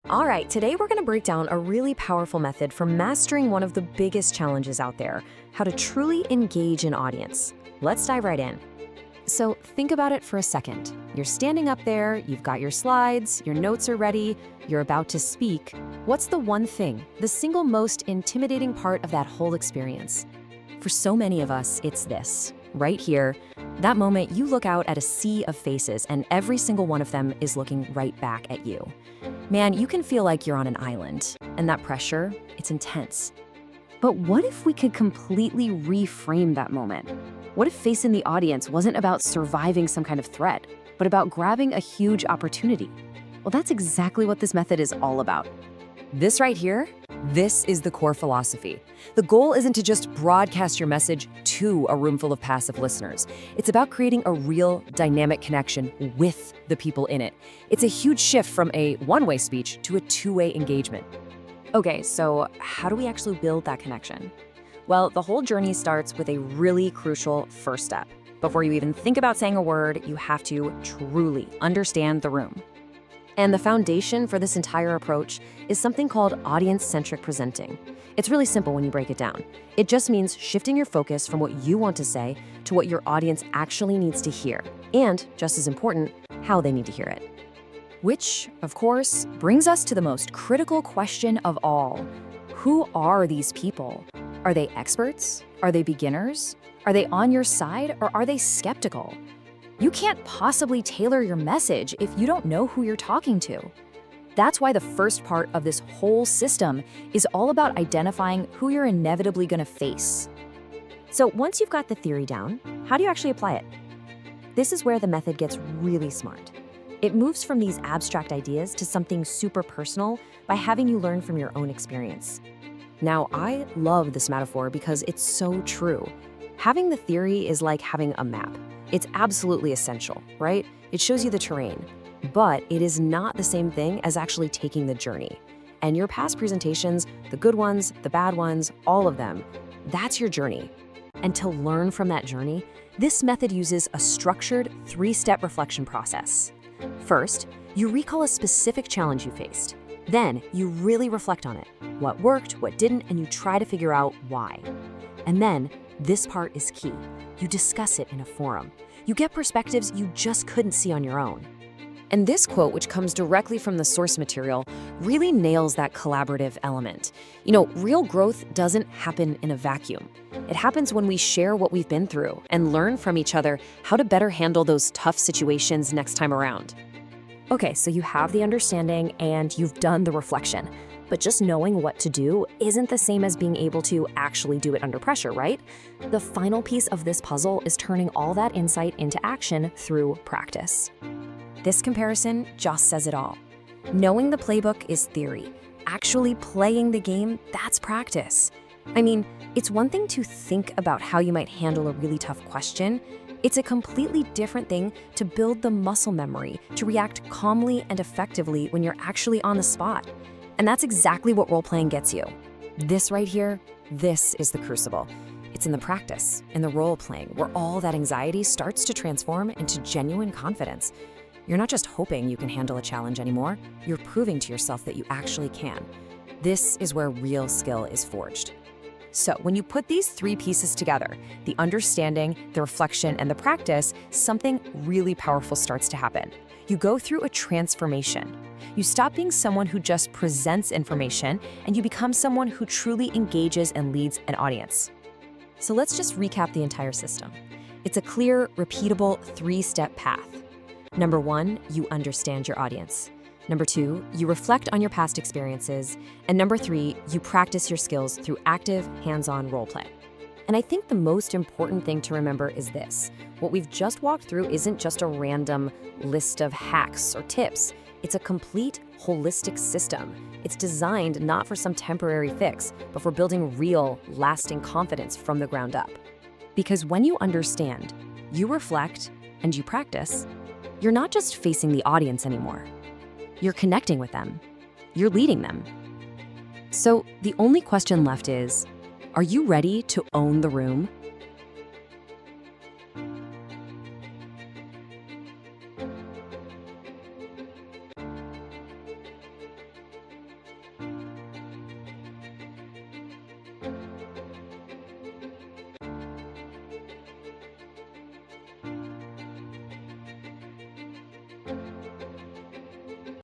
All right, today we're going to break down a really powerful method for mastering one of the biggest challenges out there, how to truly engage an audience. Let's dive right in. So think about it for a second. You're standing up there, you've got your slides, your notes are ready, you're about to speak. What's the one thing, the single most intimidating part of that whole experience? For so many of us, it's this. Right here, that moment you look out at a sea of faces and every single one of them is looking right back at you. Man, you can feel like you're on an island, and that pressure, it's intense. But what if we could completely reframe that moment? What if facing the audience wasn't about surviving some kind of threat, but about grabbing a huge opportunity? Well, that's exactly what this method is all about. This right here, this is the core philosophy. The goal isn't to just broadcast your message to a room full of passive listeners. It's about creating a real dynamic connection with the people in it. It's a huge shift from a one-way speech to a two-way engagement. Okay, so how do we actually build that connection? Well, the whole journey starts with a really crucial first step. Before you even think about saying a word, you have to truly understand the room. And the foundation for this entire approach is something called audience-centric presenting. It's really simple when you break it down. It just means shifting your focus from what you want to say to what your audience actually needs to hear, and, just as important, how they need to hear it. Which, of course, brings us to the most critical question of all. Who are these people? Are they experts? Are they beginners? Are they on your side, or are they skeptical? You can't possibly tailor your message if you don't know who you're talking to. That's why the first part of this whole system is all about identifying who you're inevitably going to face. So once you've got the theory down, how do you actually apply it? This is where the method gets really smart. It moves from these abstract ideas to something super personal by having you learn from your own experience. Now, I love this metaphor because it's so true. Having the theory is like having a map. It's absolutely essential, right? It shows you the terrain, but it is not the same thing as actually taking the journey. And your past presentations, the good ones, the bad ones, all of them, that's your journey. And to learn from that journey, this method uses a structured 3-step reflection process. First, you recall a specific challenge you faced. Then you really reflect on it, what worked, what didn't, and you try to figure out why. And then, this part is key. You discuss it in a forum. You get perspectives you just couldn't see on your own. And this quote, which comes directly from the source material, really nails that collaborative element. You know, real growth doesn't happen in a vacuum. It happens when we share what we've been through and learn from each other how to better handle those tough situations next time around. Okay, so you have the understanding and you've done the reflection. But just knowing what to do isn't the same as being able to actually do it under pressure, right? The final piece of this puzzle is turning all that insight into action through practice. This comparison just says it all. Knowing the playbook is theory. Actually playing the game, that's practice. I mean, it's one thing to think about how you might handle a really tough question. It's a completely different thing to build the muscle memory to react calmly and effectively when you're actually on the spot. And that's exactly what role-playing gets you. This right here, this is the crucible. It's in the practice, in the role-playing, where all that anxiety starts to transform into genuine confidence. You're not just hoping you can handle a challenge anymore, you're proving to yourself that you actually can. This is where real skill is forged. So when you put these 3 pieces together, the understanding, the reflection, and the practice, something really powerful starts to happen. You go through a transformation. You stop being someone who just presents information, and you become someone who truly engages and leads an audience. So let's just recap the entire system. It's a clear, repeatable 3-step path. Number 1, you understand your audience. Number 2, you reflect on your past experiences. And number 3, you practice your skills through active, hands-on role-play. And I think the most important thing to remember is this. What we've just walked through isn't just a random list of hacks or tips. It's a complete, holistic system. It's designed not for some temporary fix, but for building real, lasting confidence from the ground up. Because when you understand, you reflect, and you practice, you're not just facing the audience anymore. You're connecting with them. You're leading them. So the only question left is, are you ready to own the room?